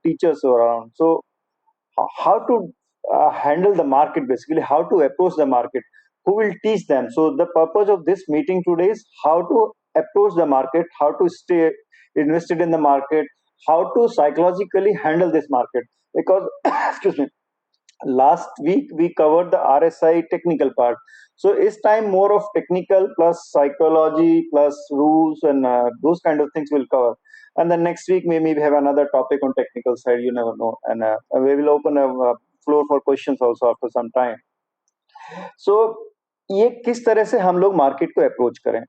teachers around. So how to handle the market, basically how to approach the market, who will teach them. So the purpose of this meeting today is how to approach the market, how to stay invested in the market, how to psychologically handle this market. Because excuse me, last week we covered the RSI technical part. So it's time more of technical plus psychology plus rules and those kind of things we'll cover. And then next week maybe we have another topic on technical side. You never know. And we will open a floor for questions also after some time. So ये किस तरह से हम लोग market को approach करें?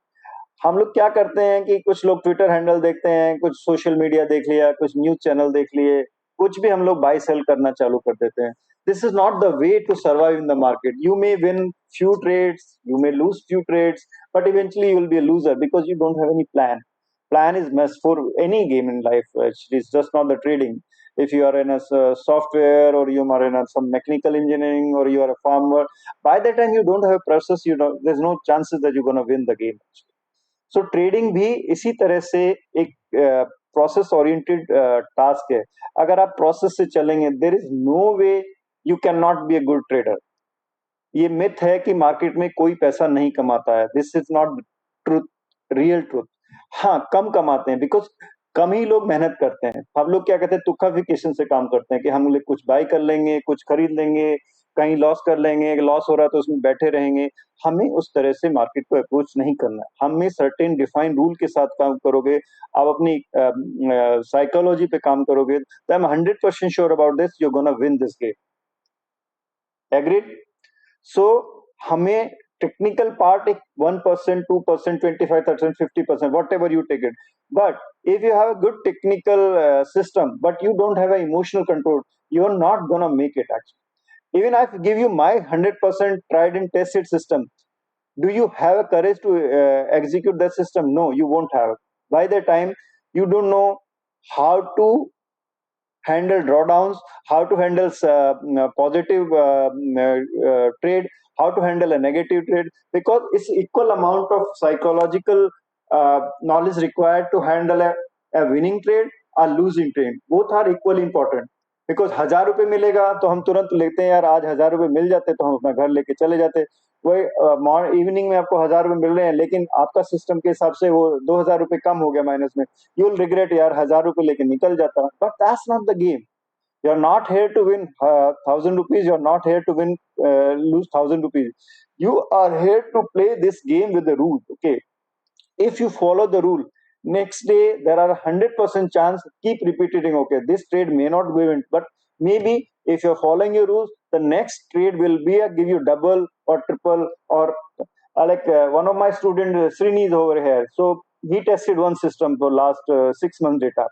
हम लोग क्या करते हैं कि कुछ लोग ट्विटर हैंडल देखते हैं, कुछ सोशल मीडिया देख लिया, कुछ न्यूज चैनल देख लिए, कुछ भी हम लोग बाय सेल करना चालू कर देते हैं. This is not the way to survive in the market. You may win few trades, you may lose few trades, but eventually you will be a loser because you don't have any plan. Plan is must for any game in life. Actually, it's just not the trading. If you are in a software or you are in some mechanical engineering or you are a farmer, by the time you don't have a process, there's no chances that you're going to win the game. So trading भी इसी तरह से एक process oriented task है. अगर आप process से चलेंगे, there is no way you can not be a good trader. ये मिथ है कि मार्केट में कोई पैसा नहीं कमाता है. This is not truth, real truth. हाँ, कम कमाते हैं बिकॉज कम ही लोग मेहनत करते हैं. हम लोग क्या कहते हैं, तुक्काफिकेशन से काम करते हैं कि हम लोग कुछ बाय कर लेंगे, कुछ खरीद लेंगे, कहीं लॉस कर लेंगे, लॉस हो रहा है तो उसमें बैठे रहेंगे. हमें उस तरह से मार्केट को अप्रोच नहीं करना है. हमें सर्टेन डिफाइंड रूल के साथ काम करोगे, आप अपनी साइकोलॉजी पे काम करोगे, तो I am 100% sure about this, you gonna win this game. Agreed? So हमें टेक्निकल पार्ट एक 1%, 2%, 25%, 50%, whatever you take it. But if you have a good technical system but you don't have an emotional control, you are not gonna make it. Actually, even if I give you my 100% tried and tested system, do you have a courage to execute that system? No, you won't have. By the time you don't know how to handle drawdowns, how to handle positive trade, how to handle a negative trade, because it's equal amount of psychological knowledge required to handle a winning trade or losing trade. Both are equally important. Because 1,000 रुपए मिलेगा तो हम तुरंत लेते हैं, यार आज 1,000 रुपए मिल जाते तो हम अपना घर लेके चले जाते. वही इवनिंग में आपको 1,000 रुपए मिल रहे हैं, लेकिन आपका सिस्टम के हिसाब से वो 2,000 रुपए कम हो गया माइनस में. यू विल रिग्रेट, यार 1,000 रुपए लेके निकल जाता. But that's not the game. You are not here to win 1,000 rupees, you are not here to win lose 1,000 rupees. You are here to play this game with the rules. Okay, if you follow the rule, next day there are 100% chance, keep repeating, okay, this trade may not be win, but maybe if you're following your rules, the next trade will be give you double or triple. Or one of my student Srini is over here, so he tested one system for last 6 months data.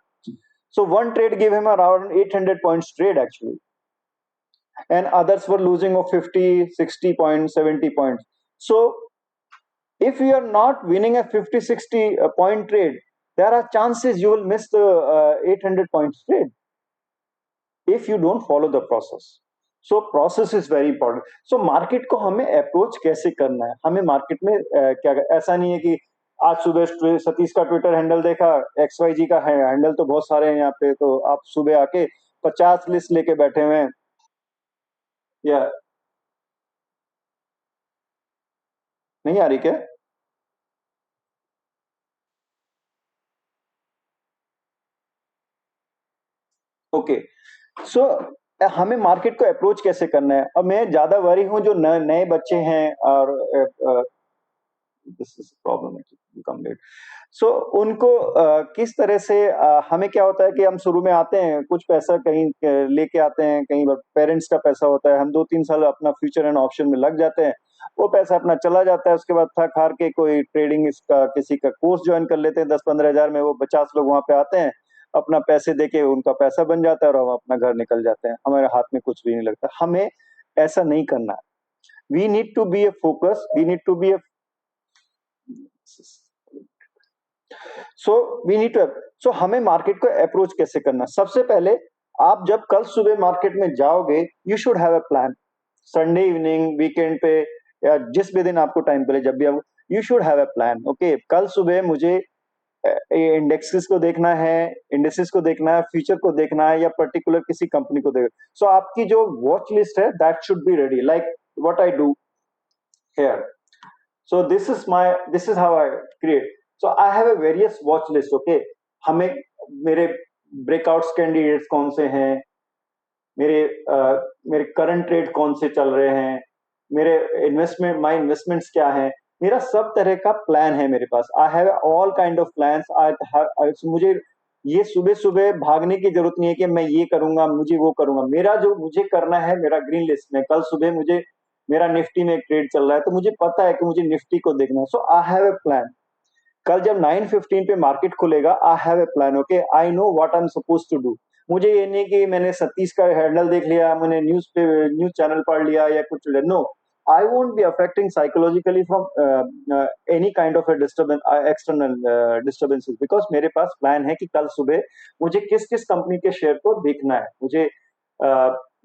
So one trade gave him around 800 points trade actually, and others were losing of 50, 60 points, 70 points. So if you are not winning a 50, 60 point trade, there are chances you will miss the 800 points trade if you don't follow the process. So process is very important. So market को हमें approach कैसे करना है? हमें market में क्या, ऐसा नहीं है कि आज सुबह सतीश का ट्विटर हैंडल देखा, XYG का हैंडल तो बहुत सारे हैं यहाँ पे, तो आप सुबह आके 50 लिस्ट लेके बैठे हुए हैं. या नहीं आ रही क्या? ओके, सो हमें मार्केट को अप्रोच कैसे करना है? अब मैं ज्यादा वरी हूँ जो नए बच्चे हैं, और दिस इज प्रॉब्लम लेट. सो उनको किस तरह से हमें क्या होता है कि हम शुरू में आते हैं, कुछ पैसा कहीं लेके आते हैं, कहीं पेरेंट्स का पैसा होता है, हम 2-3 साल अपना फ्यूचर एंड ऑप्शन में लग जाते हैं, वो पैसा अपना चला जाता है. उसके बाद थक हार के कोई ट्रेडिंग इसका किसी का कोर्स ज्वाइन कर लेते हैं 10-15 हजार में, वो 50 लोग वहां पे आते हैं, अपना पैसे देके उनका पैसा बन जाता है और हम अपना घर निकल जाते हैं, हमारे हाथ में कुछ भी नहीं लगता. हमें ऐसा नहीं करना है. We need to be a focus, we need to be a so हमें मार्केट को अप्रोच कैसे करना? सबसे पहले आप जब कल सुबह मार्केट में जाओगे, you should have a plan. Sunday evening, weekend पे, या जिस भी दिन आपको टाइम मिले, जब भी आप, you should have a plan. Okay, कल सुबह मुझे इंडेक्सेस को देखना है, इंडेक्सेस को देखना है, फ्यूचर को देखना है, या पर्टिकुलर किसी कंपनी को देखना। सो आपकी जो वॉच लिस्ट है that should be ready, like what I do here. So this is how I create. So I have a various watch list. Okay, हमें मेरे breakouts कैंडिडेट्स कौन से हैं, मेरे मेरे करंट ट्रेड कौन से चल रहे हैं, मेरे माय इन्वेस्टमेंट्स क्या हैं, मेरा सब तरह का प्लान है मेरे पास। I have all kind of plans. मुझे ये सुबह सुबह भागने की जरूरत नहीं है कि मैं ये करूंगा, मुझे वो करूंगा। मेरा जो मुझे करना है, मेरा ग्रीन लिस्ट में कल सुबह मुझे मेरा निफ्टी में एक ट्रेड चल रहा है, तो मुझे पता है कि मुझे निफ्टी को देखना है। So I have a plan. कल जब 9:15 पे मार्केट खुलेगा, I have a plan. Okay, I know what I am suppose to do. मुझे ये नहीं कि मैंने 37 का हैंडल देख लिया, मैंने न्यूज चैनल पढ़ लिया या कुछ। No, I won't be affecting psychologically from any kind of external disturbances, because मेरे पास प्लान है कि कल सुबह मुझे किस किस कंपनी के शेयर को देखना है, मुझे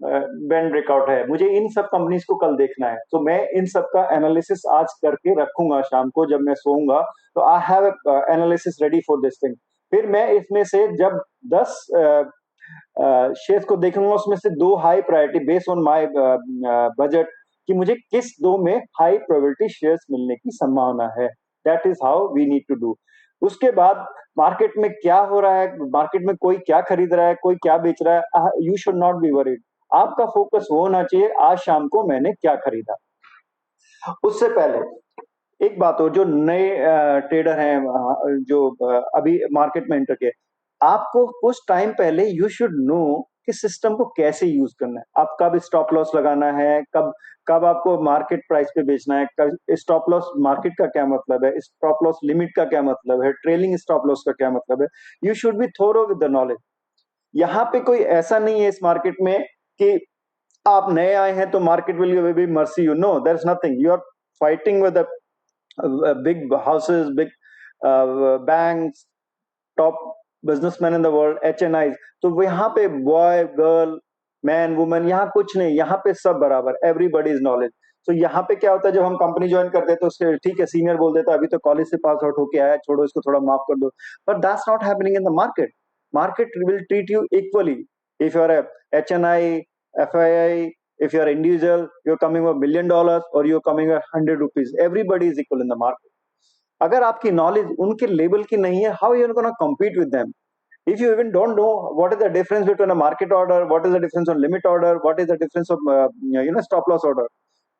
बैंड ब्रेकआउट है, मुझे इन सब कंपनीज को कल देखना है। तो मैं इन सब का एनालिसिस आज करके रखूंगा शाम को जब मैं सोऊंगा। तो I have analysis ready for this thing. फिर मैं इसमें से जब 10 शेयर्स को देखूंगा, उसमें से 2 high priority based on my budget, कि मुझे किस 2 में हाई प्रोबेबिलिटी शेयर्स मिलने की संभावना है। That is how we need to do. उसके बाद मार्केट में क्या हो रहा है, मार्केट में कोई क्या खरीद रहा है, कोई क्या बेच रहा है, you should not be worried. आपका फोकस वो होना चाहिए, आज शाम को मैंने क्या खरीदा। उससे पहले एक बात हो, जो नए ट्रेडर हैं, जो अभी मार्केट में एंटर किए, आपको कुछ टाइम पहले यू शुड नो कि सिस्टम को कैसे यूज करना है। आप कब स्टॉप लॉस लगाना है, कब कब आपको मार्केट प्राइस पे बेचना है, कब स्टॉप लॉस मार्केट का क्या मतलब है, स्टॉप लॉस लिमिट का क्या मतलब है, ट्रेलिंग स्टॉप लॉस का क्या मतलब है। You should be thorough with the knowledge. यहाँ पे कोई ऐसा नहीं है इस मार्केट में कि आप नए आए हैं तो market will be mercy you. No, there is nothing. You are fighting with big houses, big banks, top businessmen in the world, HNIs। तो यहाँ पे बॉय गर्ल मैन वुमन यहाँ कुछ नहीं, यहाँ पे सब बराबर, एवरीबडी इज नॉलेज। तो यहाँ पे क्या होता है, जब हम कंपनी ज्वाइन करते हैं तो उसके ठीक है सीनियर बोल देता है अभी तो कॉलेज से पास आउट होके आया, छोड़ो इसको थोड़ा माफ कर दो। But that's not happening in the market. Market will treat you equally. If you are HNI, FII, if you are individual, you're coming with $1 million or you're coming at 100 rupees, everybody is equal in the market। अगर आपकी knowledge उनके level की नहीं है, how you are going to compete with them? If you even don't know what is the difference between a market order, what is the difference on limit order, what is the difference of stop loss order,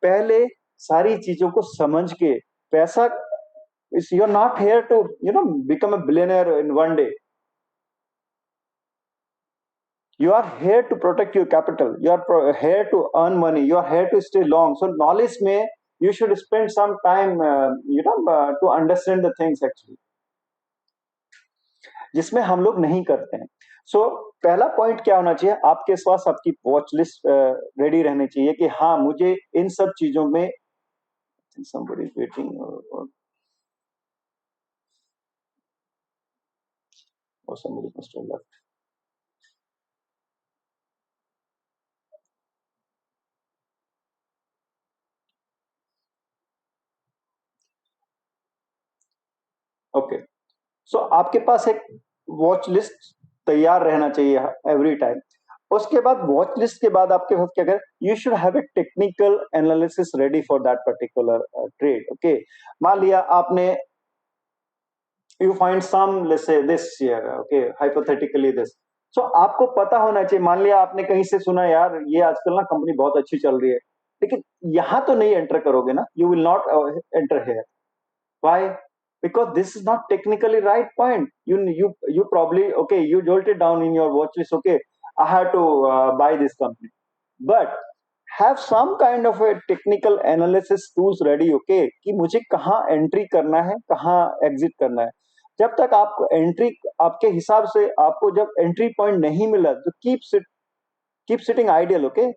पहले सारी चीजों को समझ के पैसा, you're not here to become a billionaire in one day। You are here to protect your capital, you are here to earn money, you are here to stay long। So knowledge में you should spend some time to understand the things actually, जिसमें हम लोग नहीं करते हैं। सो पहला point क्या होना चाहिए, आपके पास आपकी वॉच लिस्ट रेडी रहनी चाहिए कि हाँ मुझे इन सब चीजों में somebody is waiting or somebody must have left। Okay, so आपके पास एक वॉच लिस्ट तैयार रहना चाहिए एवरी टाइम। उसके बाद वॉच लिस्ट के बाद आपके पास क्या करें, you should have a technical analysis ready for that particular trade. Okay, मान लिया आपने you find some let's say this share, okay hypothetically this. So आपको पता होना चाहिए, मान लिया आपने कहीं से सुना यार ये आजकल ना कंपनी बहुत अच्छी चल रही है, लेकिन यहां तो नहीं एंटर करोगे ना, you will not enter here. Why? Because this is not technically right point। You probably, okay, you jolt it down in your watch list, okay, I have to buy this company, but have some kind of a technical analysis tools ready, okay, कि मुझे कहाँ entry करना है, कहाँ exit करना है। जब तक आपको एंट्री आपके हिसाब से आपको जब एंट्री पॉइंट नहीं मिला तो keep sitting ideal. Okay,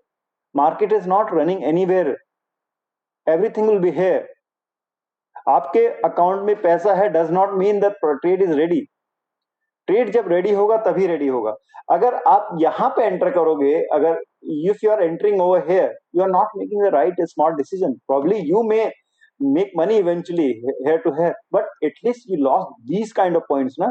market is not running anywhere, everything will be here. आपके अकाउंट में पैसा है does not mean that trade is ready. Trade जब रेडी होगा तभी रेडी होगा। अगर आप यहां पे एंटर करोगे, अगर if you are entering over here, you are not making the right smart decision. Probably you may make money eventually here to here, but at least you lost these kind of points ना.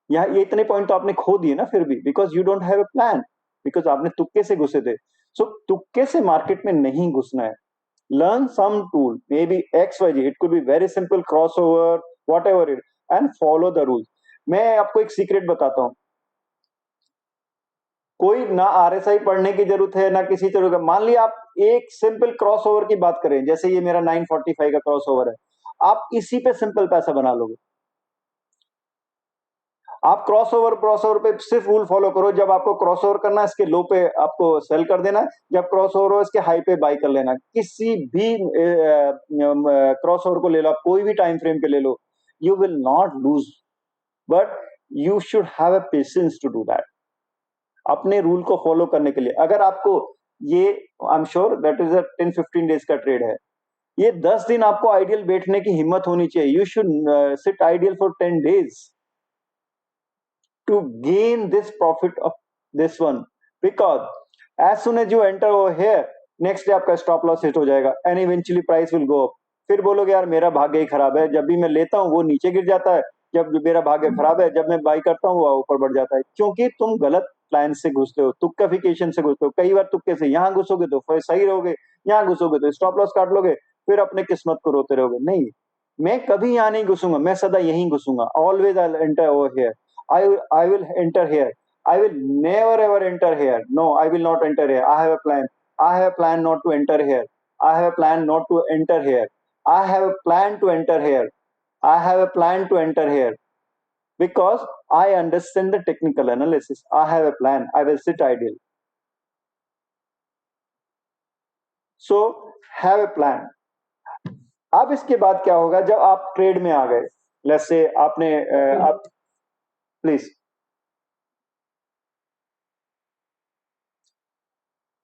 यहाँ ये इतने point तो आपने खो दिए ना फिर भी, because you don't have a plan, because आपने तुक्के से घुसे थे. सो तुक्के से मार्केट में नहीं घुसना है. Learn some tool, maybe XYZ, it could be very simple crossover, whatever it, and follow the rules. मैं आपको एक सीक्रेट बताता हूँ. कोई ना RSI पढ़ने की जरूरत है ना किसी तरह का. मान लिया आप एक सिंपल क्रॉसओवर की बात करें, जैसे ये मेरा 945 का क्रॉसओवर है, आप इसी पे सिंपल पैसा बना लोगे. आप क्रॉसओवर पे सिर्फ रूल फॉलो करो. जब आपको क्रॉसओवर करना है, इसके लो पे आपको सेल कर देना है. जब क्रॉसओवर हो, इसके हाई पे बाई कर लेना. किसी भी क्रॉसओवर को ले लो, आप कोई भी टाइम फ्रेम पे ले लो, you will not lose, but you should have a patience to do that. अपने रूल को फॉलो करने के लिए अगर आपको ये, I am sure that is a 10-15 days का ट्रेड है, ये 10 दिन आपको आइडियल बैठने की हिम्मत होनी चाहिए. You should seat ideal for 10 days to gain this profit of this one, because as soon as you enter over here, next day आपका स्टॉप लॉस हिट हो जाएगा and eventually price will go up. फिर बोलोगे यार मेरा भाग्य ही खराब है, जब भी मैं लेता हूँ वो नीचे गिर जाता है, जब मेरा भाग्य खराब है जब मैं बाई करता हूँ वो ऊपर बढ़ जाता है. क्योंकि तुम गलत प्लान से घुसते हो, तुक्काफिकेशन से घुसते हो. कई बार तुक्के से यहाँ घुसोगे तो फिर सही रहोगे, यहाँ घुसोगे तो स्टॉप लॉस काट लोगे, फिर अपने किस्मत को रोते रहोगे. नहीं, मैं कभी यहाँ नहीं घुसूंगा, मैं सदा यहीं घुसूंगा. Always I will enter over here. I will enter here. I will never ever enter here. No, I will not enter here. I have a plan. I have a plan not to enter here. I have a plan not to enter here. I have a plan to enter here. I have a plan to enter here. Because I understand the technical analysis. I have a plan. I will sit ideal. So, have a plan. अब इसके बाद क्या होगा जब आप trade में आ गए. Let's say आपने आप please.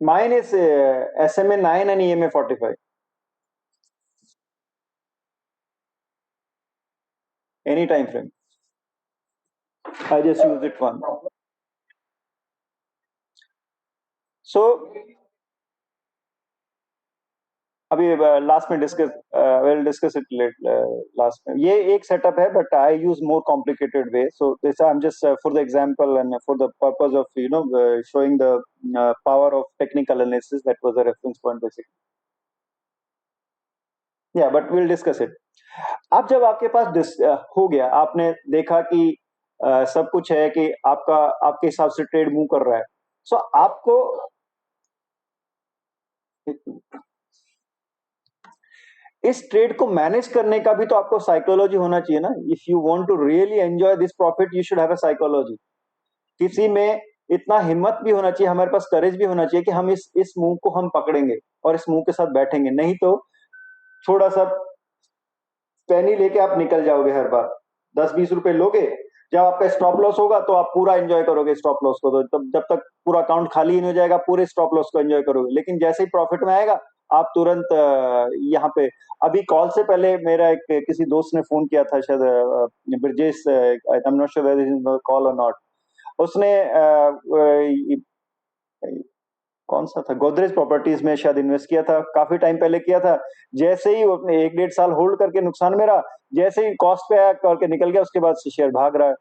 Mine is SMA 9 and EMA 45. Any time frame. I just use it one. So अभी लास्ट में discuss we'll discuss it last में. ये एक सेटअप है but I use more complicated way. So this I'm just for the example and for the purpose of showing the power of technical analysis. That was a reference point basically. Yeah, but we'll discuss it. अब जब आपके पास हो गया, आपने देखा कि सब कुछ है कि आपके हिसाब से ट्रेड मूव कर रहा है. सो आपको इस ट्रेड को मैनेज करने का भी तो आपको साइकोलॉजी होना चाहिए ना. If you want to really enjoy this profit you should have a psychology. किसी में इतना हिम्मत भी होना चाहिए, हमारे पास करेज भी होना चाहिए कि हम इस मूव को हम पकड़ेंगे और इस मूव के साथ बैठेंगे. नहीं तो थोड़ा सा पेनी लेके आप निकल जाओगे. हर बार 10-20 रुपए लोगे, जब आपका स्टॉप लॉस होगा तो आप पूरा एंजॉय करोगे स्टॉप लॉस को. तो तब जब तक पूरा अकाउंट खाली नहीं हो जाएगा पूरे स्टॉप लॉस को एंजॉय करोगे. लेकिन जैसे ही प्रॉफिट में आएगा आप तुरंत यहाँ पे. अभी कॉल से पहले मेरा एक किसी दोस्त ने फोन किया था, शायद ब्रजेश, आई am not sure whether is call और नॉट. उसने कौन सा था, गोदरेज प्रॉपर्टीज में शायद इन्वेस्ट किया था, काफी टाइम पहले किया था. जैसे ही वो अपने 1-1.5 साल होल्ड करके नुकसान में रहा, जैसे ही कॉस्ट पे आया करके निकल गया, उसके बाद से शेयर भाग रहा है.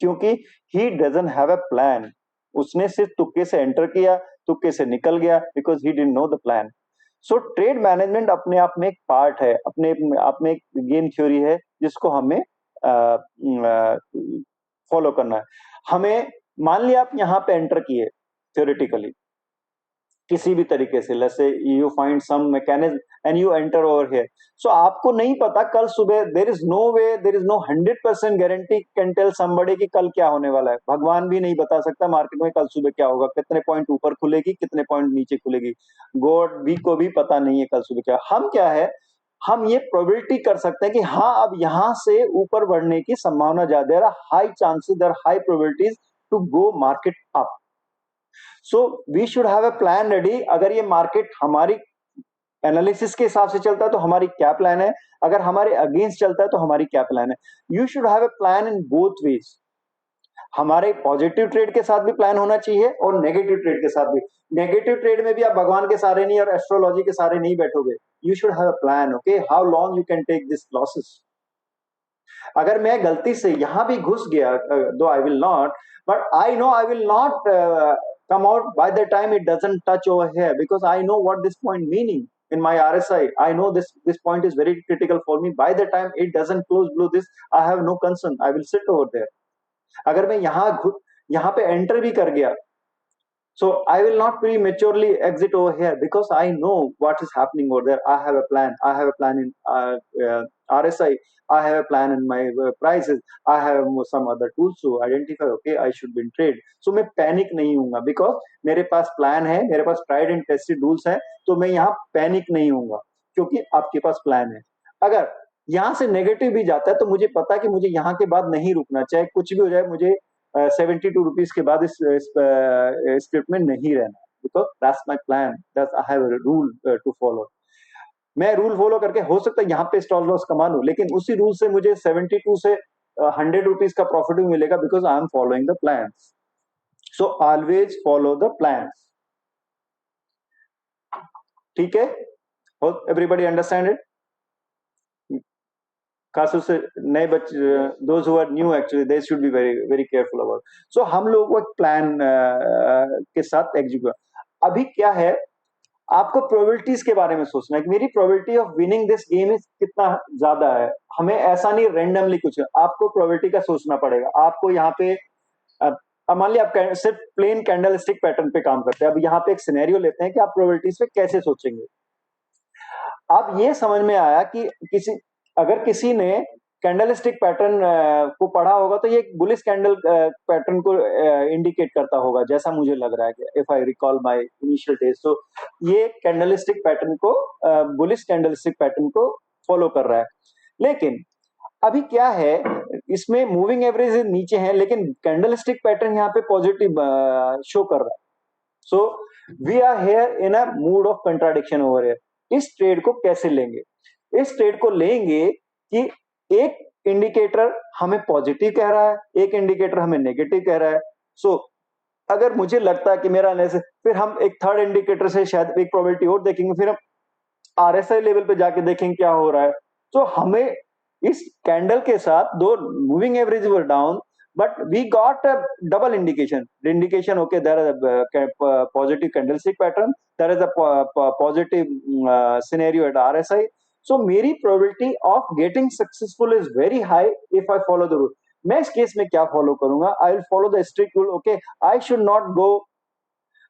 क्योंकि he doesn't have a plan. उसने सिर्फ तुक्के से एंटर किया, तुक्के से निकल गया, because he didn't know the plan. So trade management अपने आप में एक पार्ट है, अपने आप में एक गेम थ्योरी है जिसको हमें फॉलो करना है. हमें मान लिया आप यहाँ पे एंटर किए theoretically किसी भी तरीके से, let's say you find some mechanism and you enter over here. So आपको नहीं पता कल सुबह, there is no way, there is no 100% guarantee can tell somebody कि कल क्या होने वाला है. भगवान भी नहीं बता सकता मार्केट में कल सुबह क्या होगा, कितने पॉइंट ऊपर खुलेगी, कितने पॉइंट नीचे खुलेगी. गॉड भी को भी पता नहीं है कल सुबह क्या. हम क्या है, हम ये प्रोबेबिलिटी कर सकते हैं कि हाँ अब यहाँ से ऊपर बढ़ने की संभावना ज्यादा है, high chances, there high probabilities to go market up. So we should have a plan ready. अगर ये मार्केट हमारी एनालिसिस के हिसाब से चलता है तो हमारी क्या प्लान है, अगर हमारे अगेंस्ट चलता है तो हमारी क्या प्लान है. You should have a plan in both ways. हमारे पॉजिटिव ट्रेड के साथ भी प्लान होना चाहिए और नेगेटिव ट्रेड के साथ भी. नेगेटिव ट्रेड में भी आप भगवान के सहारे नहीं और एस्ट्रोलॉजी के सहारे नहीं बैठोगे. you should have a plan. Okay, how long you can take this losses. अगर मैं गलती से यहाँ भी घुस गया, दो I will not, but I know I will not come out by the time it doesn't touch over here, because I know what this point meaning in my RSI. I know this point is very critical for me. By the time it doesn't close below this, I have no concern, I will sit over there. अगर मैं यहाँ पे enter भी कर गया, so I will not prematurely exit over here, because I know what is happening over there. I have a plan. I have a plan in RSI. I have a plan in my prices. I have some other tools to identify. Okay, I should be in trade. So मैं panic नहीं हूँगा, because मेरे पास plan है, मेरे पास tried and tested rules है, तो मैं यहाँ panic नहीं हूँगा, क्योंकि आपके पास plan है. अगर यहाँ से नेगेटिव भी जाता है, तो मुझे पता है कि मुझे यहाँ के बाद नहीं रुकना, चाहे कुछ भी हो जाए, मुझे 72 रुपीज के बाद इस स्क्रिप्ट में नहीं रहना, because that's my plan, that's I have a rule to follow. मैं रूल फॉलो करके हो सकता है यहाँ पे स्टॉप लॉस कमा लूं, लेकिन उसी रूल से मुझे 72 से 100 रुपीज का प्रॉफिट भी मिलेगा, because I am following the plan. So always follow the plan. ठीक है, एवरीबडी अंडरस्टैंड इट. खासतौर से नए बच्चे, those who are new, actually they should be very very careful about. So हम लोगों को एक प्लान के साथ एग्जीक्यूट. अभी क्या है, आपको प्रोबेबिलिटीज के बारे में सोचना है कि मेरी probability of winning this game is कितना ज्यादा है. हमें ऐसा नहीं रेंडमली कुछ, आपको प्रोबेबिलिटी का सोचना पड़ेगा. आपको यहाँ पे मान लिया आप सिर्फ प्लेन कैंडल स्टिक पैटर्न पे काम करते हैं. अब यहाँ पे एक सिनेरियो लेते हैं कि आप प्रोबेबिलिटीज पे कैसे सोचेंगे. अब ये समझ में आया कि अगर किसी ने कैंडल स्टिक पैटर्न को पढ़ा होगा, तो ये बुलिश कैंडल पैटर्न को इंडिकेट करता होगा, जैसा मुझे लग रहा है कि if I recall my initial days. तो ये कैंडल स्टिक पैटर्न को, बुलिश कैंडल स्टिक पैटर्न को फॉलो कर रहा है. लेकिन अभी क्या है, इसमें मूविंग एवरेज नीचे है, लेकिन कैंडल स्टिक पैटर्न यहाँ पे पॉजिटिव शो कर रहा है. So we are here in a mood of contradiction over here. इस ट्रेड को कैसे लेंगे? इस ट्रेड को लेंगे कि एक इंडिकेटर हमें पॉजिटिव कह रहा है, एक इंडिकेटर हमें नेगेटिव कह रहा है. सो अगर मुझे लगता है कि मेरा एनालिसिस, फिर हम एक थर्ड इंडिकेटर से शायद एक प्रोबेबिलिटी और देखेंगे, फिर हम आरएसआई लेवल पे जाके देखेंगे क्या हो रहा है. तो हमें इस कैंडल के साथ दो moving average were down, but we got a double indication. The indication, okay, there is a positive candlestick pattern, there is a positive scenario at RSI. So मेरी probability of getting successful is very high if I follow the rule. मैं इस case में क्या follow करूंगा? I will follow the strict rule. Okay, I should not go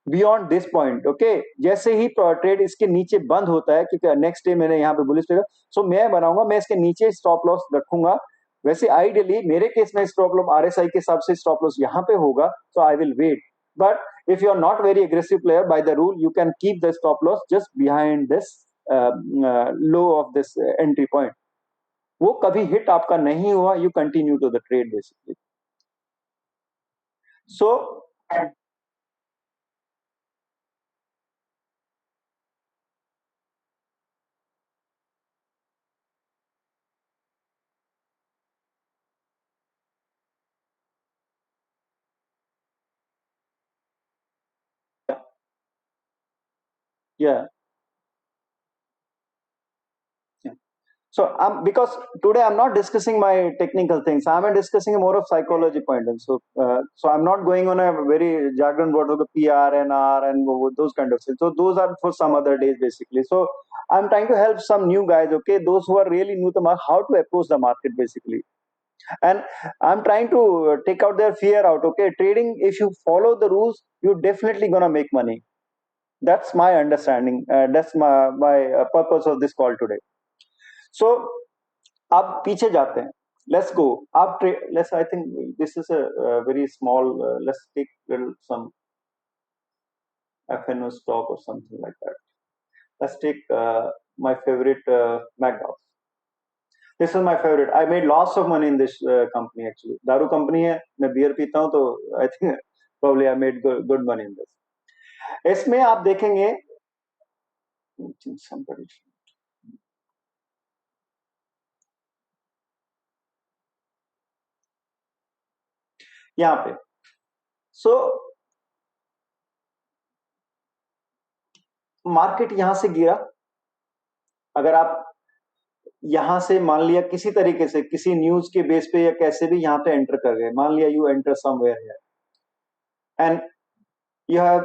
beyond this point. Okay, जैसे ही trade इसके नीचे बंद होता है, क्योंकि नेक्स्ट डे मैंने यहाँ पे बुलिश पे, सो मैं बनाऊंगा, मैं इसके नीचे स्टॉप लॉस रखूंगा. वैसे आइडियली मेरे केस में स्टॉप लॉस आरएसआई के हिसाब से स्टॉप लॉस यहाँ पे होगा, so I will wait. But if you are not very aggressive player, by the rule you can keep the stop loss just behind this low of this entry point. वो कभी hit आपका नहीं हुआ, you continue to the trade basically. So yeah. So because today I'm not discussing my technical things, I'm discussing more of psychology point. And so I'm not going on a very jargon word of the PR and R and those kind of things. So those are for some other days basically. So I'm trying to help some new guys, okay, those who are really new to market, how to approach the market basically. And I'm trying to take out their fear out. Okay, trading, if you follow the rules, you're definitely gonna make money. That's my understanding. That's my purpose of this call today. So अब पीछे जाते हैं. Let's go. आप let's, I think this is a very small. Let's take some FNO stock or something like that. Let's take my favorite McDonald's. This is my favorite. I made lots of money in this company actually. दारू company है, मैं beer पीता हूँ, तो I think probably I made good money in this. इसमें आप देखेंगे somebody, यहाँ पे. सो मार्केट यहां से गिरा, अगर आप यहाँ से मान लिया किसी तरीके से किसी न्यूज के बेस पे या कैसे भी यहाँ पे एंटर कर गए, मान लिया you enter somewhere and you have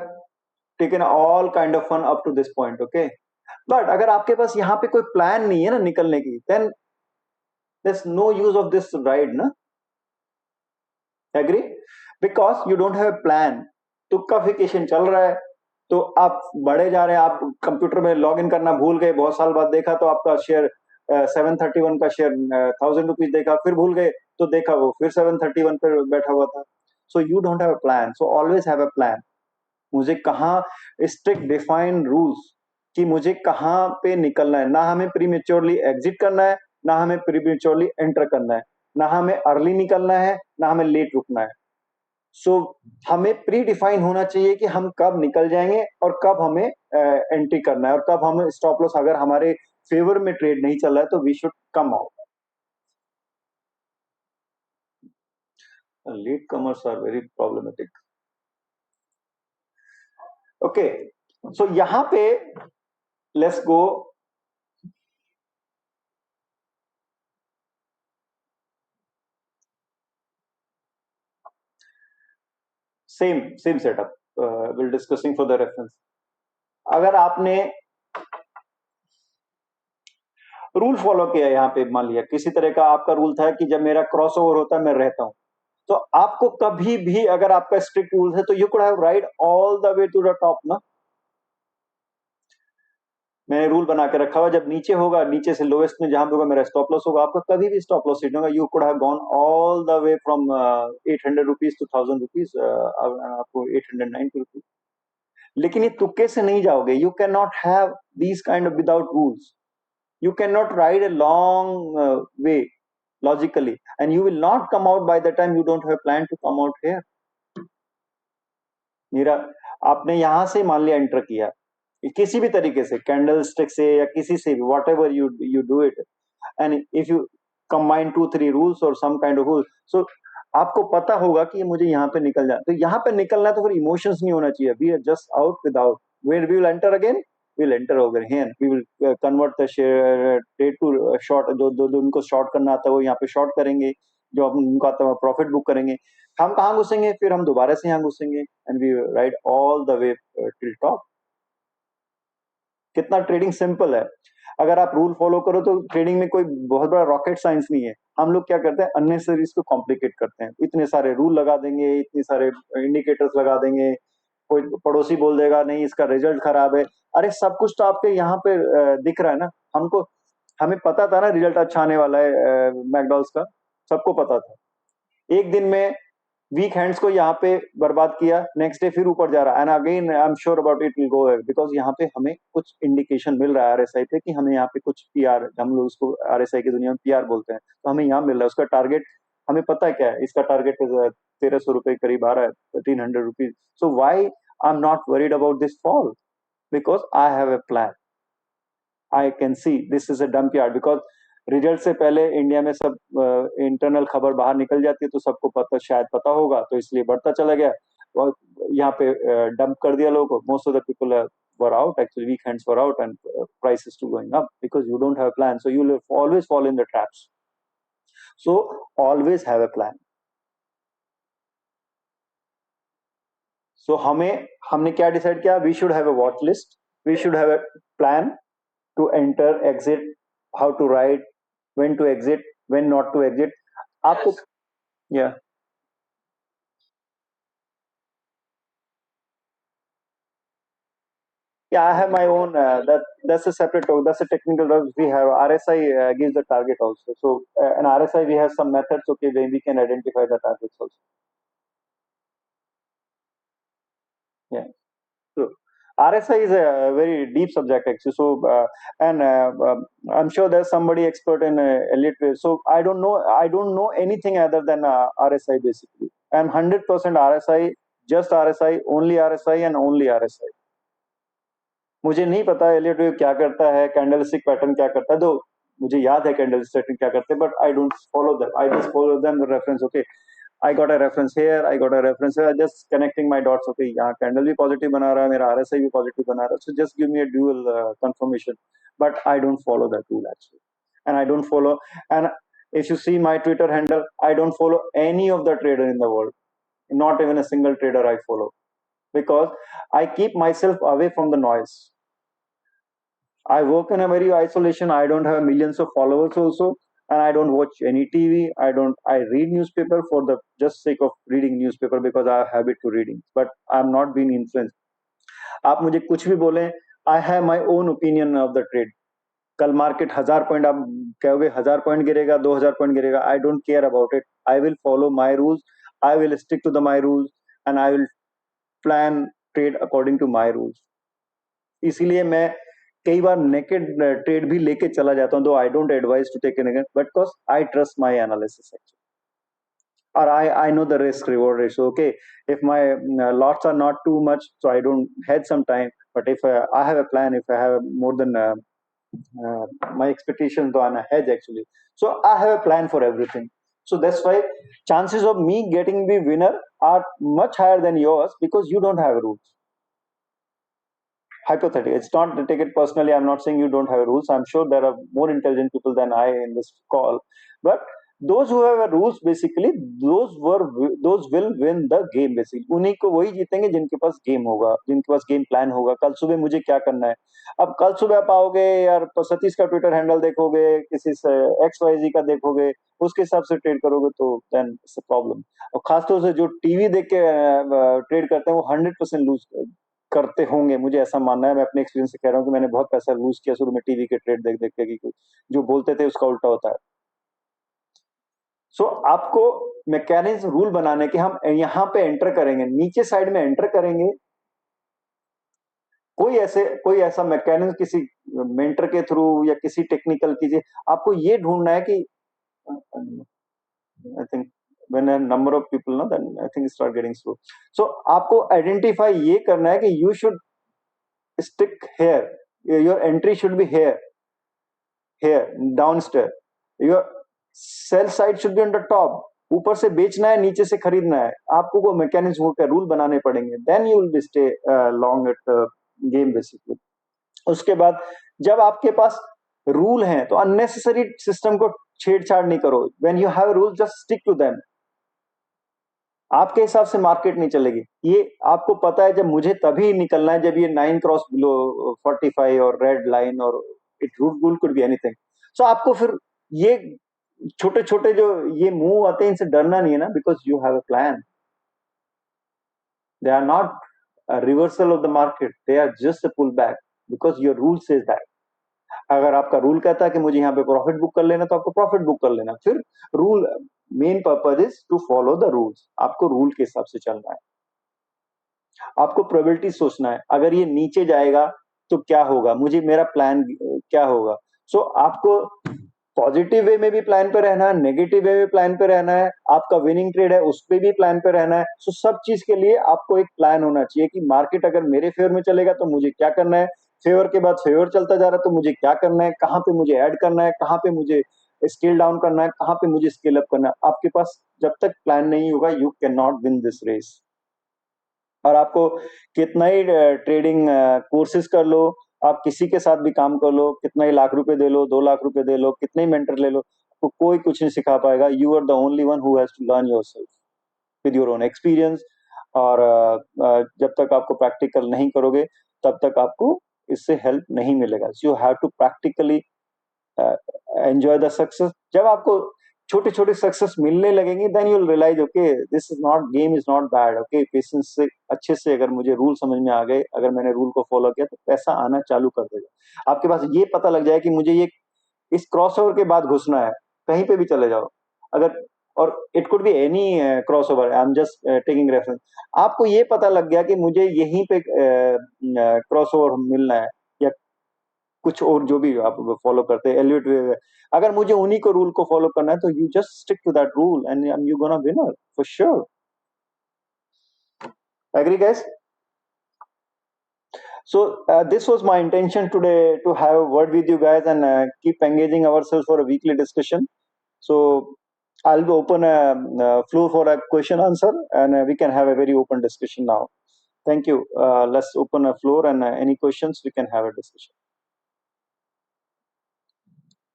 taken all kind of fun up to this point, okay, but अगर आपके पास यहाँ पे कोई प्लान नहीं है ना निकलने की, then there's no use of this ride ना, agree, because you don't have plan. तुक्का वेकेशन चल रहा है, तो आप बढ़े जा रहे हैं, आप कंप्यूटर में लॉग इन करना भूल गए, बहुत साल बाद देखा तो आपका शेयर 731 का शेयर 1000 रुपीज देखा, फिर भूल गए तो देखा वो फिर 731 पे बैठा हुआ था। So you don't have a plan, so always have a plan. मुझे कहाँ स्ट्रिक्ट डिफाइंड रूल्स कि मुझे कहाँ पे निकलना है, ना हमें प्रीमेच्योरली एग्जिट करना है, ना हमें प्रीमेच्योरली एंटर करना है, ना हमें अर्ली निकलना है, ना हमें लेट रुकना है। सो हमें प्री डिफाइन होना चाहिए कि हम कब निकल जाएंगे और कब हमें एंट्री करना है और कब हमें स्टॉप लॉस अगर हमारे फेवर में ट्रेड नहीं चल रहा है तो we should come out. Latecomers are very problematic. Okay, so यहां पे let's go, same setup will discussing for the reference. अगर आपने रूल फॉलो किया, यहाँ पे मान लिया किसी तरह का आपका रूल था कि जब मेरा क्रॉस ओवर होता है मैं रहता हूं, तो आपको कभी भी अगर आपका स्ट्रिक्ट रूल है तो you could have ride all the way to the top ना। मैंने रूल बना के रखा हुआ, जब नीचे होगा, नीचे से लोएस्ट में जहां पे होगा मेरा स्टॉप लॉस होगा, आपका कभी भी स्टॉप लॉस हिट होगा, you could have gone all the way from 800 rupees to 1000 rupees, आपको 890 रुपीज। लेकिन ये तुक्के से नहीं जाओगे, you can not have these kind of without rules, you cannot ride a long way logically and you will not come out by the time you don't have plan to come out here। मेरा, आपने यहां से मान लिया enter किया किसी भी तरीके से, कैंडल स्टिक से या किसी से भी, what ever you do it, and if you combine 2-3 rules और सम काइंड ऑफ रूल, सो आपको पता होगा कि ये मुझे यहाँ पे निकल जाए, तो यहाँ पे निकलना है तो फिर इमोशंस नहीं होना चाहिए, we are just out without, where we will enter again, we'll enter over here, we will convert the share trade to short, जो उनको शॉर्ट करना आता है वो यहाँ पे शॉर्ट करेंगे, जो उनको आता है प्रॉफिट बुक करेंगे। हम कहाँ घुसेंगे, फिर हम दोबारा से यहाँ घुसेंगे and we ride all the way till top. कितना ट्रेडिंग सिंपल है, अगर आप रूल फॉलो करो तो ट्रेडिंग में कोई बहुत बड़ा रॉकेट साइंस नहीं है। हम लोग क्या करते हैं, अननेसेसरी इसको कॉम्प्लिकेट करते हैं, इतने सारे रूल लगा देंगे, इतने सारे इंडिकेटर्स लगा देंगे, कोई पड़ोसी बोल देगा नहीं इसका रिजल्ट खराब है, अरे सब कुछ तो आपके यहाँ पे दिख रहा है ना हमको, हमें पता था ना रिजल्ट अच्छा आने वाला है मैकडॉल्स का, सबको पता था। एक दिन में वीक हैंड्स को यहाँ पे बर्बाद किया, नेक्स्ट डे फिर ऊपर जा रहा है, and again I am sure about it will go, because यहाँ पे हमें कुछ इंडिकेशन मिल रहा है आरएसआई पे कि हमें यहाँ पे कुछ पीआर, हम लोग उसको आरएसआई की दुनिया में पीआर बोलते हैं, तो हमें यहाँ मिल रहा है, उसका टारगेट हमें पता है क्या है, इसका टारगेट 1300 रुपए करीब आ रहा है, 1300 रुपीज। So why I am not worried about this fall, because I have a plan, I can see this is a dump yard, because result से पहले इंडिया में सब इंटरनल खबर बाहर निकल जाती है तो सबको पता, शायद पता होगा, तो इसलिए बढ़ता चला गया और यहाँ पे डंप कर दिया लोगों को, most of the people were out, actually weak hands were out and prices to going up because you don't have a plan, so you will always fall in the traps, so always have a plan। so हमने क्या decide किया, we should have a watch list, we should have a plan to enter, exit, how to ride, when to exit, when not to exit, आपको, yeah, yeah, I have my own that's a separate talk, that's a technical talk, we have RSI gives the target also, so in RSI we have some methods, okay, where we can identify the targets also, yeah, so RSI is a very deep subject actually, so and I'm sure there's somebody expert in elite wave, so I don't know anything other than RSI basically, I'm 100% RSI, just RSI, only RSI and only RSI। मुझे नहीं पता Elliott wave क्या करता है, candlestick pattern क्या करता है, तो मुझे याद है कैंडलस्टिक पैटर्न क्या करते हैं, but I don't follow them, I just follow them reference, okay. I got a reference here, I got a reference here, just connecting my dots. Okay, यहाँ candle भी positive बना रहा है, मेरा RSI भी positive बना रहा है. So just give me a dual confirmation. But I don't follow that rule actually, and I don't follow. And if you see my Twitter handle, I don't follow any of the trader in the world. Not even a single trader I follow, because I keep myself away from the noise. I work in a very isolation. I don't have millions of followers also, and I don't watch any TV. I read newspaper for the just sake of reading newspaper because I have habit to reading. But I'm not being influenced. आप मुझे कुछ भी बोलें, I have my own opinion of the trade. कल market 1000 point, आप कहोगे 1000 point गिरेगा, 2000 point गिरेगा, I don't care about it. I will follow my rules, I will stick to the my rules, and I will plan trade according to my rules. इसीलिए मैं कई बार naked trade भी लेके चला जाता हूं, though I don't advise to take naked, but because I trust my analysis actually, or I know the risk reward ratio. Okay, if my lots are not too much, so I don't hedge some time. But if I have a plan, if I have more than my expectations, so I'm a hedge actually. So I have a plan for everything. So that's why chances of me getting the winner are much higher than yours, because you don't have rules. Hypothetical. It's not to take it personally. I'm not saying you don't have rules. I'm sure there are more intelligent people than I in this call. But those who have rules, basically, those will win the game. Basically, उन्हीं को वही जीतेंगे जिनके पास game होगा, जिनके पास game plan होगा. कल सुबह मुझे क्या करना है. अब कल सुबह आप आओगे यार, सतीश का ट्विटर हैंडल देखोगे, किसी से XYZ का देखोगे, उसके हिसाब से ट्रेड करोगे, तो देन इट्स अ प्रॉब्लम. और खासतौर से जो टीवी देख के ट्रेड करते हैं, वो 100% लूज करते होंगे, मुझे ऐसा मानना है. मैं अपने एक्सपीरियंस से कह रहा हूँ कि मैंने बहुत पैसा लूज किया शुरू में टीवी के ट्रेड देख देख के, कि जो बोलते थे उसका उल्टा होता है. सो आपको मैकेनिज्म रूल बनाने के, हम यहाँ पे एंटर करेंगे, नीचे साइड में एंटर करेंगे, कोई ऐसा मैकेनिज्म किसी मेंटर के थ्रू या किसी टेक्निकल की, आपको ये ढूंढना है कि I think when a number of people know, then I think it start getting slow. So आपको आइडेंटिफाई ये करना है कि you should stick here, your entry should be here, downstairs, your sell side should be on the top. ऊपर से बेचना है, नीचे से खरीदना है. आपको वो मैकेनिज्म का रूल बनाने पड़ेंगे, then you will be stay long at game basically. उसके बाद जब आपके पास रूल हैं, तो अननेसेसरी सिस्टम को छेड़छाड़ नहीं करो. When you have rule, just stick to them. आपके हिसाब से मार्केट नहीं चलेगी. ये आपको पता है, जब मुझे तभी निकलना है जब ये 9 क्रॉस बिलो 45 और रेड लाइन, और it rule could be anything. So आपको फिर ये छोटे छोटे जो ये मूव आते हैं, इनसे डरना नहीं है ना, because you have a plan. They are not reversal of the market, they are just a pull back, because your rule says that. अगर आपका रूल कहता है कि मुझे यहाँ पे प्रॉफिट बुक कर लेना, तो आपको प्रॉफिट बुक कर लेना. फिर rule, main purpose is to follow the rules. आपको रूल के हिसाब से चलना है. आपको प्रोबेबिलिटी सोचना है, अगर ये नीचे जाएगा तो क्या होगा, मुझे मेरा प्लान क्या होगा. सो आपको पॉजिटिव वे में भी प्लान पे रहना है, नेगेटिव वे में प्लान पे रहना है. आपका विनिंग ट्रेड है, उस पे भी प्लान पे रहना है. सो सब चीज के लिए आपको एक प्लान होना चाहिए कि मार्केट अगर मेरे फेवर में चलेगा तो मुझे क्या करना है, फेवर के बाद फेवर चलता जा रहा है तो मुझे क्या करना है, कहाँ पे मुझे ऐड करना है, कहाँ पे मुझे स्केल डाउन करना है, कहाँ पे मुझे स्केल अप करना है. आपके पास जब तक प्लान नहीं होगा, you can not win this race. और आपको कितना ही ट्रेडिंग कोर्सेज कर लो, आप किसी के साथ भी काम कर लो, कितना ही लाख रुपए दे लो, 2 लाख रुपए दे लो, कितने ही मेंटर ले लो, तो कोई कुछ नहीं सिखा पाएगा. You are the only one who has to learn yourself with your own experience. और जब तक आपको प्रैक्टिकल नहीं करोगे, तब तक आपको इससे हेल्प नहीं मिलेगा. You have to practically enjoy the success. जब आपको छोटे छोटे सक्सेस मिलने लगेंगे, then you will realize, okay this is not, game is not bad. Okay, patience से अच्छे से अगर मुझे रूल समझ में आ गए, अगर मैंने रूल को फॉलो किया, तो पैसा आना चालू कर देगा. आपके पास ये पता लग जाए कि मुझे ये इस क्रॉसओवर के बाद घुसना है, कहीं पे भी चले जाओ. अगर, और it could be any crossover, I am just taking reference. आपको ये पता लग गया कि मुझे यहीं पे क्रॉसओवर मिलना है, या कुछ और जो भी आप फॉलो करते हैं, एलिवेट वे, अगर मुझे उन्हीं को रूल को फॉलो करना है, तो you just stick to that rule and you gonna winner for sure. Agree guys? So this was my intention today, to have a word with you guys and keep engaging ourselves for a weekly discussion. So I'll open a floor for a question answer, and we can have a very open discussion now. Thank you. Let's open a floor, and any questions we can have a discussion,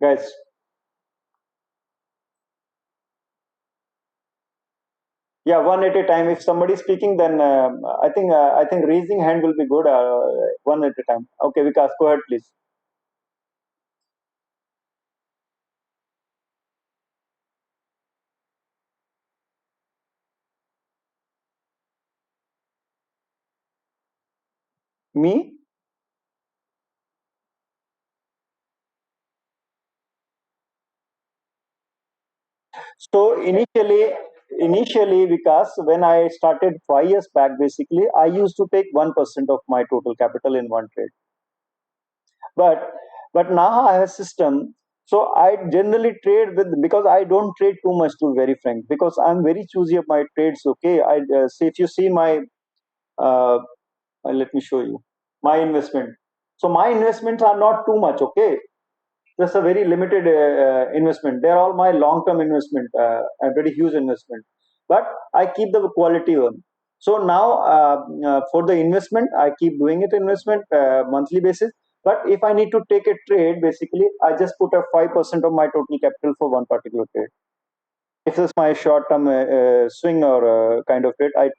guys. Yeah, one at a time. If somebody's speaking, then I think raising hand will be good. One at a time. Okay, Vikas, go ahead, please. Me. So initially, Vikas, when I started 5 years back, basically, I used to take 1% of my total capital in one trade. But now I have a system. So I generally trade with, because I don't trade too much, to be very frank, because I'm very choosy of my trades. Okay, I say, if you see my uh, let me show you my investment. So my investments are not too much. Okay, just a very limited investment. They're all my long-term investment, a very huge investment. But I keep the quality one. So now, for the investment, I keep doing it investment monthly basis. But if I need to take a trade, basically, I just put a 5% of my total capital for one particular trade. If it's my short-term swing or kind of trade, I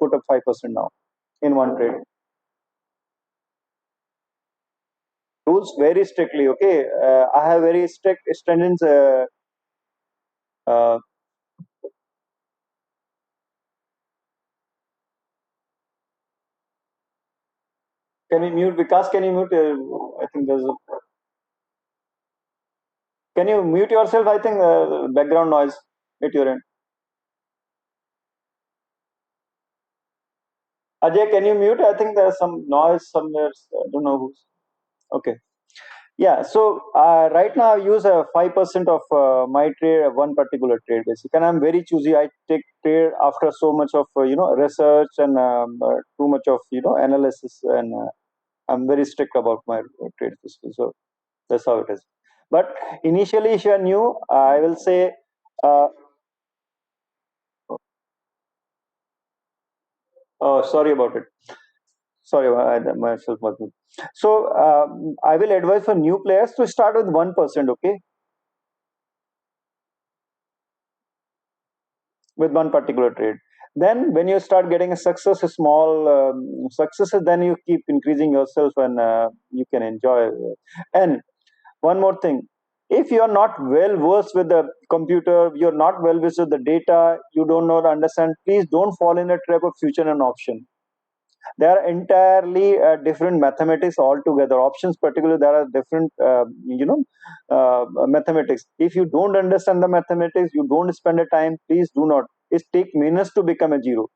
put up 5% now in one trade. Rules very strictly. Okay, I have very strict stringent. Uh, Can we mute Vikas? Can you mute? I think there's. Can you mute yourself? I think background noise at your end. Ajay, can you mute? I think there's some noise somewhere. I don't know who's. Okay. Yeah. So right now I use 5% of my trade, one particular trade, basically, and I'm very choosy. I take trade after so much of research and too much of analysis, and I'm very strict about my trade. So that's how it is. But initially, if you are new, I will say. Uh, Oh, sorry about it. Sorry, myself was me. So I will advise for new players to start with 1%. Okay, with one particular trade. Then when you start getting a success, a small successes, then you keep increasing yourself, and you can enjoy. And one more thing. If you are not well versed with the computer, you're not well versed with the data, you don't know to understand, please don't fall in a trap of future and option. They are entirely different mathematics altogether. Options particularly, there are different mathematics. If you don't understand the mathematics, you don't spend the time, please do not. It take minutes to become a zero.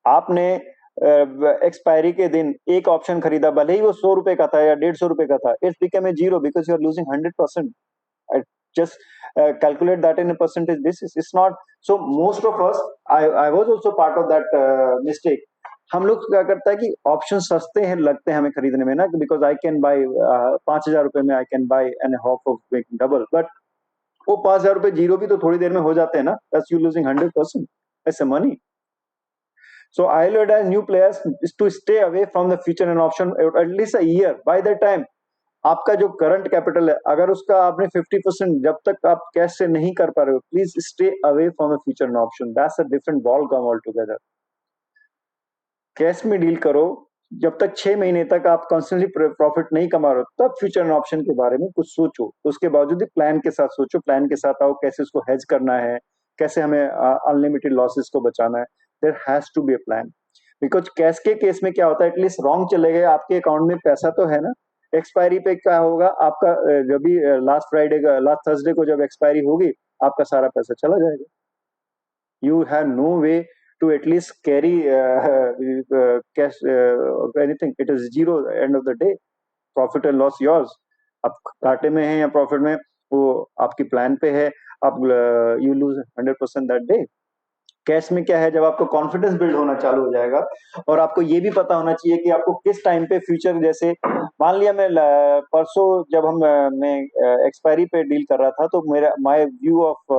आपने expiry के दिन एक option खरीदा, भले ही वो 100 रुपए का था या 150 रुपए का था, it's become a zero because you are losing 100%. I just calculate that in a percentage basis. It's not so. Most of us, I was also part of that mistake. हम लोग क्या करता है कि ऑप्शन सस्ते हैं लगते हैं हमें खरीदने में ना, बिकॉज आई कैन बाई 5,000 रुपए में I can buy an half of double. But वो 5,000 रुपए जीरो भी तो थोड़ी देर में हो जाते हैं ना. That's you losing 100%. That's a money. So I will advise new players is to stay away from the future and option at least a year. By that time, आपका जो करंट कैपिटल है, अगर उसका आपने 50%, जब तक आप कैश से नहीं कर पा रहे हो, please stay away from the future and option. That's a different ball game all together. Cash में डील करो. जब तक 6 महीने तक आप कॉन्स्टेंटली प्रॉफिट नहीं कमा रहे हो, तब फ्यूचर एंड ऑप्शन के बारे में कुछ सोचो. उसके बावजूद भी प्लान के साथ सोचो, प्लान के साथ आओ, कैसे उसको हेज करना है, कैसे हमें अनलिमिटेड लॉसेस को बचाना है. There has to be a plan. Because cash के केस में क्या होता है, एटलीस्ट रॉन्ग चले गए, आपके अकाउंट में पैसा तो है ना. एक्सपायरी पे क्या होगा आपका, जब भी लास्ट फ्राइडे का, लास्ट थर्सडे को जब एक्सपायरी होगी, आपका सारा पैसा चला जाएगा. You have no way to at least carry cash anything. It is zero at the end of the day. Profit and loss yours. आप घाटे में हैं या प्रॉफिट में, वो आपकी प्लान पे है. आप you lose 100% that day. Cash में क्या है, जब आपको कॉन्फिडेंस बिल्ड होना चालू हो जाएगा और आपको ये भी पता होना चाहिए कि आपको किस टाइम पे फ्यूचर, जैसे मान लिया मैं परसों जब मैं एक्सपायरी पे डील कर रहा था, तो मेरा my view of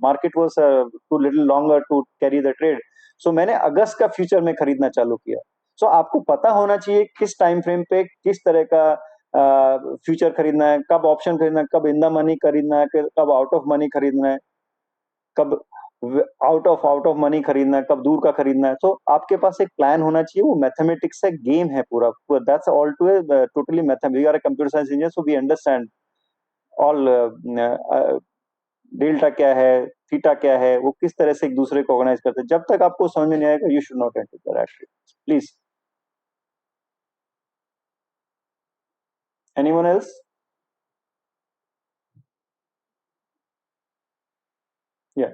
market was too little longer to carry the trade, so मैंने अगस्त का फ्यूचर में खरीदना चालू किया। सो आपको पता होना चाहिए किस टाइम फ्रेम पे किस तरह का फ्यूचर खरीदना है, कब ऑप्शन खरीदना है, कब इन द मनी खरीदना है, कब आउट ऑफ मनी खरीदना है, कब आउट ऑफ मनी खरीदना है, कब दूर का खरीदना है। तो आपके पास एक प्लान होना चाहिए, वो मैथमेटिक्स है, गेम है पूरा, that's all to totally mathematics. We are a computer science engineer, so we understand all delta क्या है, थीटा क्या है, वो किस तरह से एक दूसरे को ऑर्गेनाइज करते हैं। जब तक आपको समझ में नहीं आएगा, you should not enter that actually, please. Anyone else? या,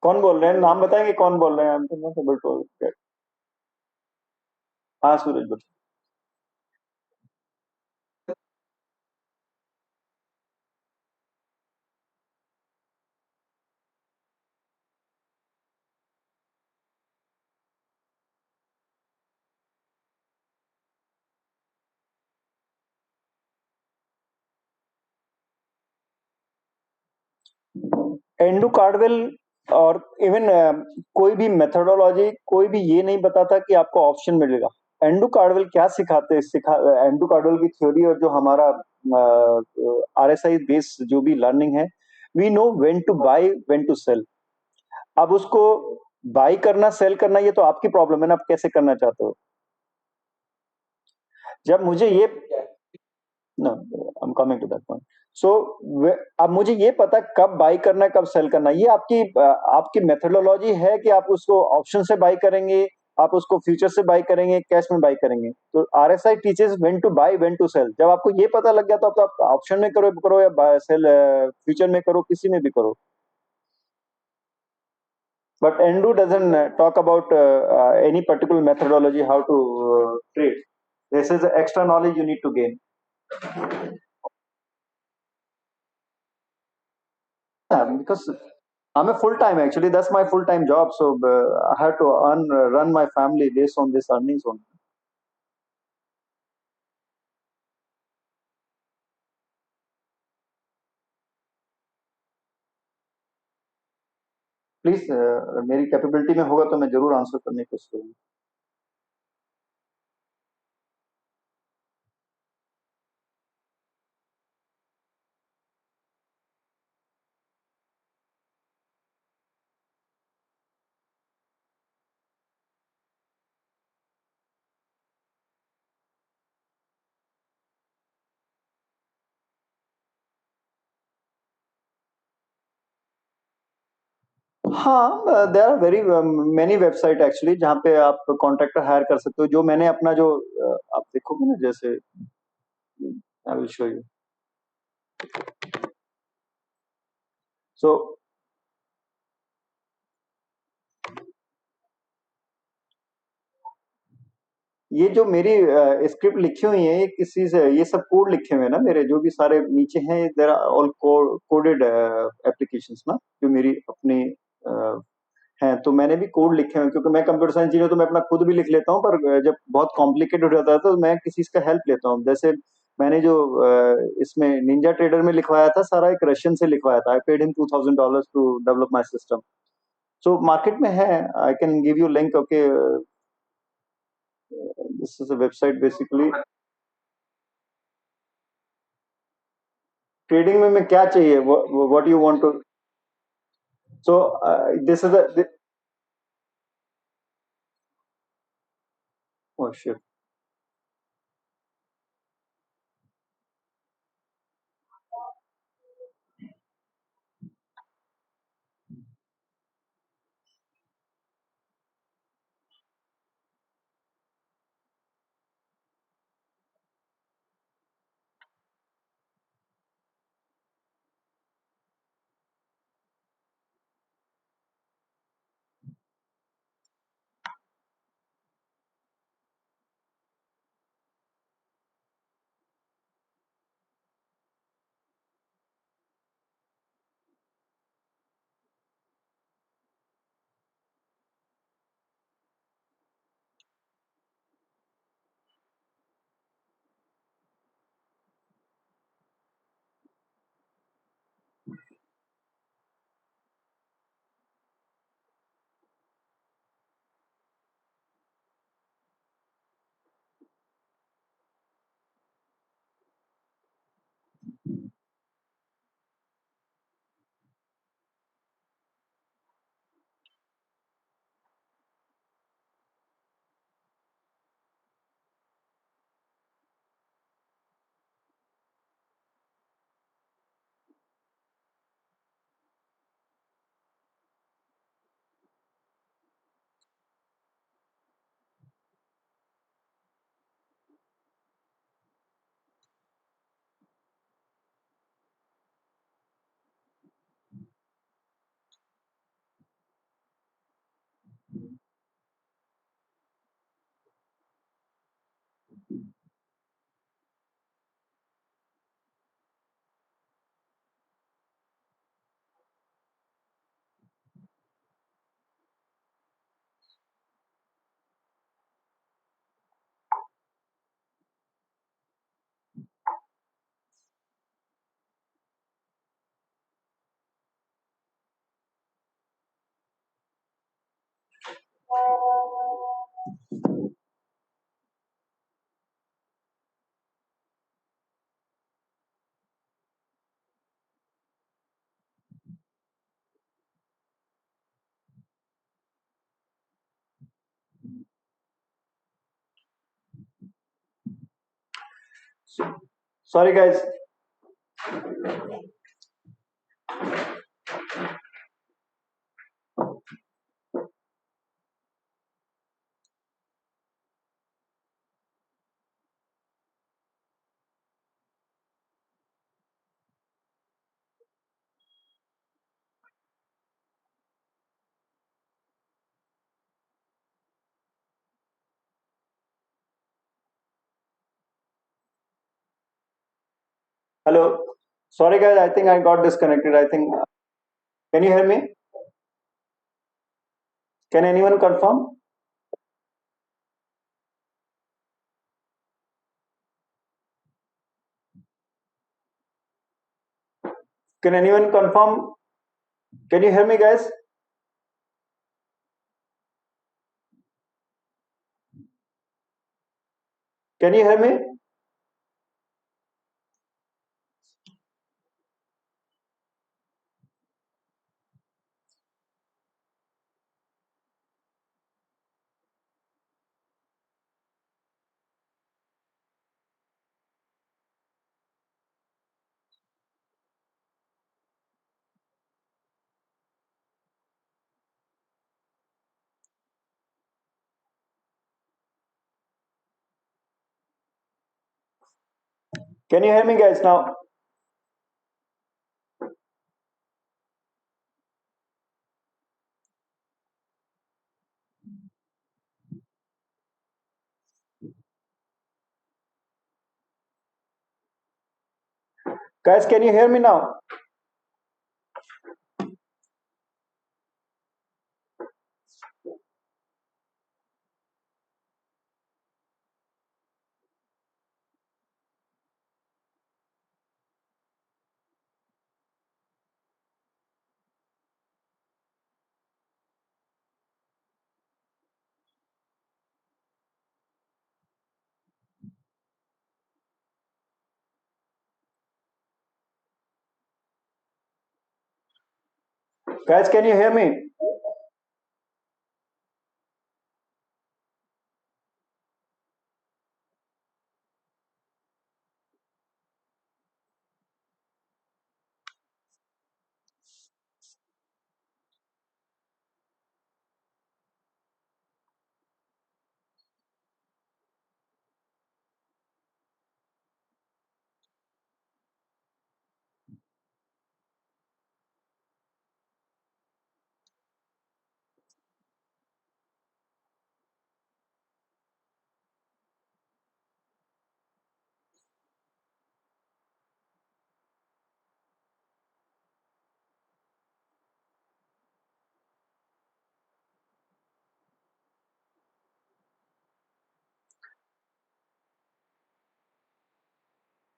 कौन बोल रहे हैं, नाम बताएंगे कौन बोल रहे हैं? I'm not able to get- हाँ, सूरज बोल। एंडू कार्डवेल और इवन कोई भी मेथोडोलॉजी, कोई भी ये नहीं बताता कि आपको ऑप्शन मिलेगा। एंडू कार्डवेल क्या सिखाते हैं, एंडू कार्डवेल की थ्योरी और जो हमारा आरएसआई बेस जो भी लर्निंग है, we know when to buy when to sell. अब उसको बाय करना सेल करना ये तो आपकी प्रॉब्लम है ना, आप कैसे करना चाहते हो। जब मुझे ये, no, I am coming to that point. So अब मुझे ये पता कब बाई करना है, कब सेल करना है, ये आपकी मेथोडोलॉजी है कि आप उसको ऑप्शन से बाई करेंगे, आप उसको फ्यूचर से बाई करेंगे, कैश में बाई करेंगे। तो RSI teaches when to buy when to sell. जब आपको ये पता लग गया तो अब तो आप ऑप्शन में करो करो या सेल फ्यूचर में करो, किसी में भी करो। But Andrew doesn't talk about any particular methodology how to trade. This is the extra knowledge you need to gain. Because I'm a full time actually. That's my full time job. So I have to run my family based on this earnings only. Please, मेरी capability में होगा तो मैं जरूर answer करने की कोशिश करूंगा। हाँ, there are very many website actually जहाँ पे आप कॉन्ट्रैक्टर हायर कर सकते हो। जो मैंने अपना जो आप देखोगे ना, जैसे आई विल शो यू। सो ये जो मेरी स्क्रिप्ट लिखी हुई है, ये किसी से, ये सब कोड लिखे हुए हैं ना मेरे, जो भी सारे नीचे हैं, there are all coded applications ना, जो मेरी अपनी हैं। तो मैंने भी कोड लिखे हुए हैं, क्योंकि मैं कंप्यूटर साइंस इंजीनियर, तो मैं अपना खुद भी लिख लेता हूँ, पर जब बहुत कॉम्प्लिकेटेड हो जाता है तो मैं किसी का हेल्प लेता हूँ। जैसे मैंने जो इसमें निंजा ट्रेडर में लिखवाया था, सारा एक रशियन से लिखवाया था। I paid him $2000 to develop my system. So market में है, I can give you link. Okay, this is a website basically. Trading में क्या चाहिए, what you want to. So this is a, oh shit. Sorry, guys. Hello. Sorry, guys. I think I got disconnected. I think. Can you hear me? Can anyone confirm? Can anyone confirm? Can you hear me, guys? Can you hear me? Can you hear me, guys? Now, guys, can you hear me now? Guys, can you hear me?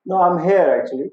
No, I'm here actually.